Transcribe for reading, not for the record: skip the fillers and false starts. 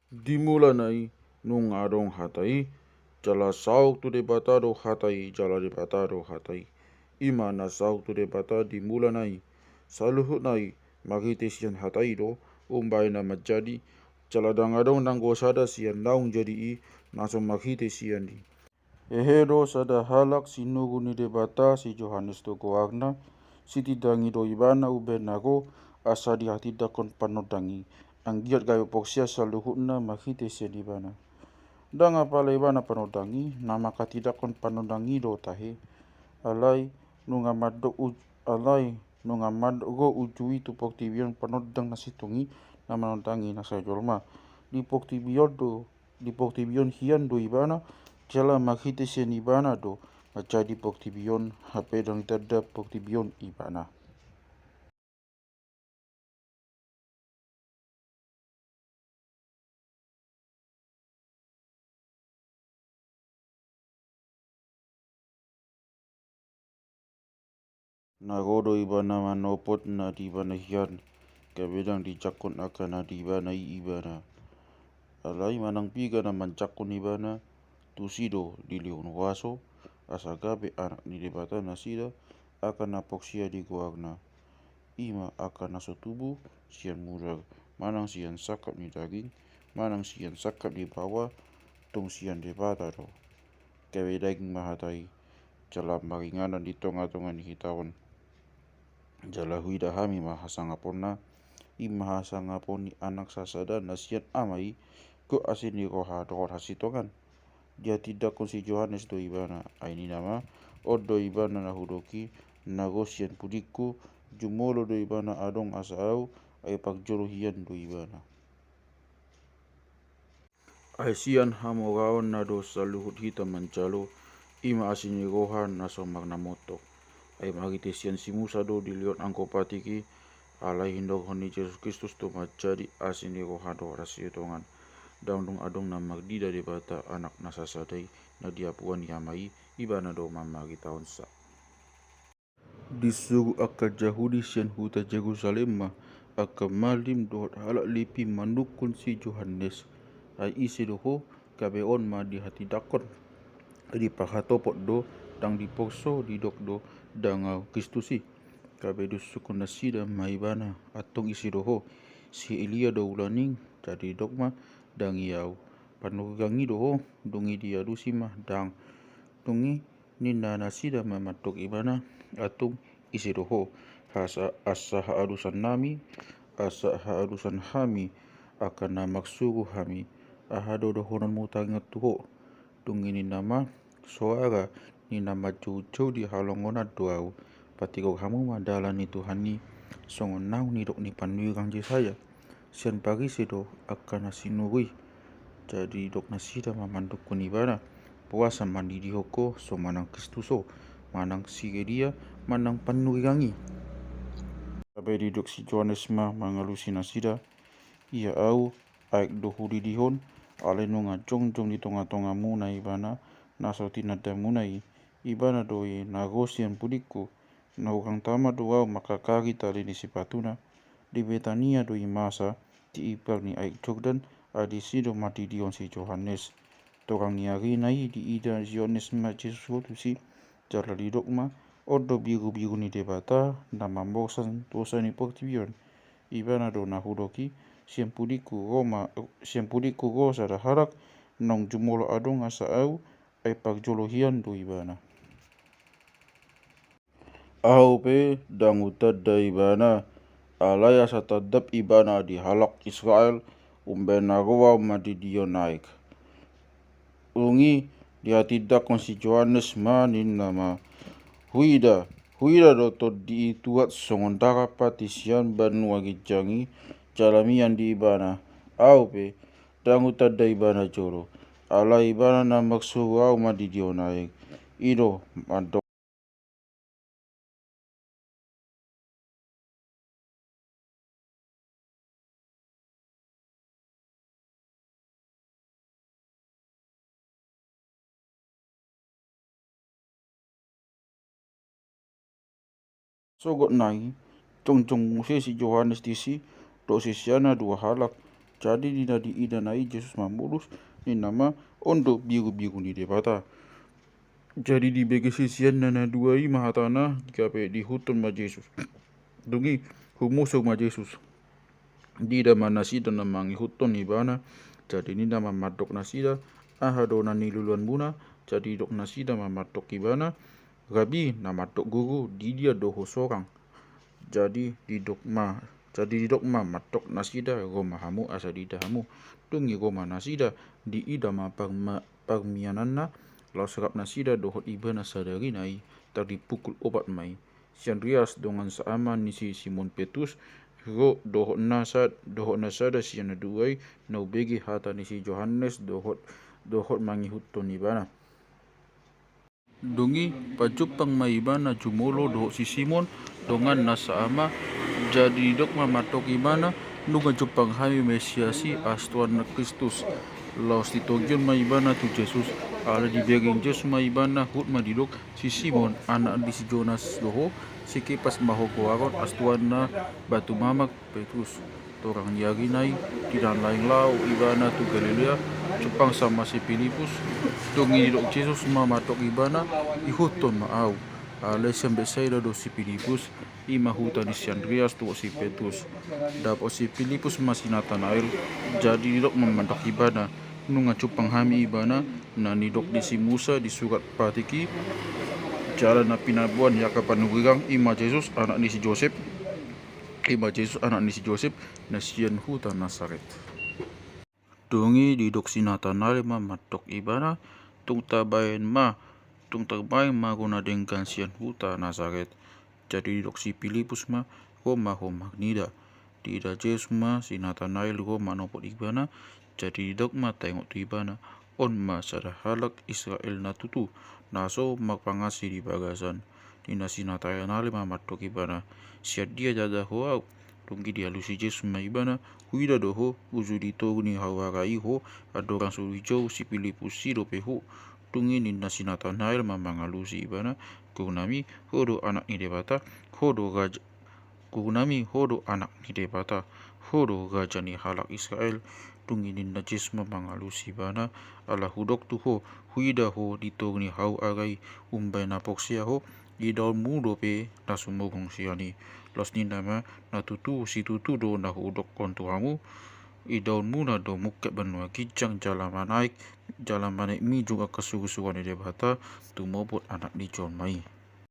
Dimulanai nung adong hatai, jala sauk tu de bata do hatai, jala de bata do hatai. Ima na sauk tu de bata dimulanai, saluhut nai, magite sian hatai do, umbai na majadi, jala dangadong nanggo sada sian naung jadi I, naso magite sian di. Ehero sada halak sinugu ni de bata si Johannes do goagna, si tidangi do ibana ubenago, asa di hati dakon panodangi, anggiat gayo poksia saluhutna magite sian ibana. Danga pala ibana panodangi, nama katidakon panodangi do tahe, alai nunga maddo go ujui tu poktibion panodang nasitungi, nama nodangi nasa jolma. Di poktibion hian do ibana, jala maghite sian ibana do, jadi poktibion hape dang tada poktibion ibana. Nagodo ibana manopot na di ibana hian, kabedang di jakon akan na di ibana ibana. Alai manang piga na mancakon ibana, tusido di liun waso, asagabe anak ni debata nasida, akan napoksia di goagna. Ima akan naso tubuh, sian murag, manang sian sakap ni daging, manang sian sakap di bawah, tung sian debata do. Kewe daging mahatai, jala maringanan di tonga-tonga ni hitawan. Jala huida hami mahasangaponna, imahasangaponi anak sasada nasian amai, ko asini roha dor hasitongan. Dia tidak konsi Johannes do ibana, aini nama, do ibana na hudoki, nagosian pudiku, jumolo do ibana adong asau, ay pagjolo hian do ibana. Ay sian hamogaon na do saluhut hita mancalo, ima asini roha naso magnamoto. Ay magite sian si Musa do dilion angko patiki, alai hindog honi Jesus Kristus do majadi asini roha do rasiutongan. Dangdung adong na magdida di bata anak nasasadai na diapuan yamai ibana do mamagi tahun sa. Disuruh akka Yahudi sian huta Jerusalem ma akka malim do halak lipi manukun si Johannes ai isi doho kabe on ma di hati dakon di pahatopot do dang dipokso di dok do danga Kristusi kabe dusukun nasida maibana atong isi doho si Elia do ulaning jadi dogma dang iau panugangi doho dungi dia dusima dang dungi nina nasida mamatok ibana atung isi doho asa haarusan hami akan namaksuruh hami ahado dohonan mutangat tuho dungi ni nama suara ni nama jauh di halongonat doau patigok hamu madalan ni Tuhani songon nau ni dok ni panwirang saya sian pagi sido akan nasinurui jadi dok nasida mamanduk kunibana puasa mandi dihoko so manang Kristuso manang sige dia manang panwirangi kabe di dok si Johannes ma mangalusi nasida ia au aik dohuri dihon ale nunga jongjong di tonga-tonga muna ibana naso tinada munai ibana doi nagosian pudiku na ukang tama doau makakari tali di sipatuna di Betania doi masa di ipar ni aik Jordan adi sido mati dion si Johannes torang niari nai di ida Johannes ma Jesus si jala di dogma odo biru-biru ni debata na mambosan tosa ni portibion ibana do na hudoki sian pudiku rosa da harak nong jumolo adong asa au ay pagjolohian do ibana. Au pe dangutad da ibana alaya sa tadap ibana di halak Israel umbenagowa madidio naik. Ungi dia tidak konsi Johannes manin nama huida do to di tuat songondara patisian banua gijangi jalamian di ibana au pe dangutad da ibana joro ala ibana na maksuru au madidio naik ido mado sogot nai tong si Johannes disi do si siana dua halak Jadi nina di ida nai Jesus mamulus ni nama ondo biru-biru ni debata. Jadi di bagi sisian nana dua i mahatana kape di hutun ma Jesus. Dungi humuso ma Jesus. Di da mana sida na mangi hutun ibana. Jadi ni nama madok nasida ahado na niluluan muna. Jadi dok nasida mamadok ibana. Rabi na matok guru di dia doho sorang. Jadi di dogma matok nasida goma hamu asa di dahamu tungi goma nasida di idama pagmiananna lau serap nasida dohot ibana sadari nai tadi pukul obat mai sian rias dongan saama nisi Simon Petrus ro dohot nasada sian duai nau begi hata nisi Johannes dohot mangihuton ibana. Dungi pajupang maibana jumolo dohot si Simon dongan nasa ama jadi dok matok ibana nunga jupang hami mesiasi astuan na Kristus laos ditogyon maibana tu Jesus ala di begeng Jesus maibana hut madidok si Simon anak di si Jonas doho si kipas mahoko aron astuan na batu mamak Petrus torang yagi nai tidak lain lau ibana tu Galilea jupang sama si Filipus dongi dok Jesus matok ibana ihuton maau ala sampai saya do si Filipus ima huta di si Andreas tu si Petrus dapat si Filipus masih Nathanael jadi dok memandak ibana nunga cupang hami ibana na nidok di si Musa di surat patiki jalan na pinabuan yakapan nugigang ima Jesus anak ni si Joseph na sian huta Nasaret. Dungi di dok si Nathanael matok ibana tung tabayan guna dengkan sian huta Nasaret. Jadi dok si Filipus homa nida. Tidak Jesus si Nathanael homa nopot ibana. Jadi dok tengok tu ibana. On sada halak Israel natutu. Naso magpangasi di bagasan. Nina si Nathanael matok ibana. Siat dia jada hoau. Tunggi dia lusi Jesus ibana. Huida doho uzudito ni hawarai ho. Adorang surujo si Filipus si dopeho. Tungi nina si Nathanael mamangalusi ibana kunami hodo anak ni debata hodo raja ni halak Israel tungi nina Jesus mamangalusi ibana ala hudok tuho huida ho dito ni hau agai umbay napoksia ho idaun mudo pe nasumugong siani los nina natutu si tutu do na hudok kontuamu idaun muna do muka benua kijang jalan naik mi juga kesugusuan di debata tumobot anak di John mai.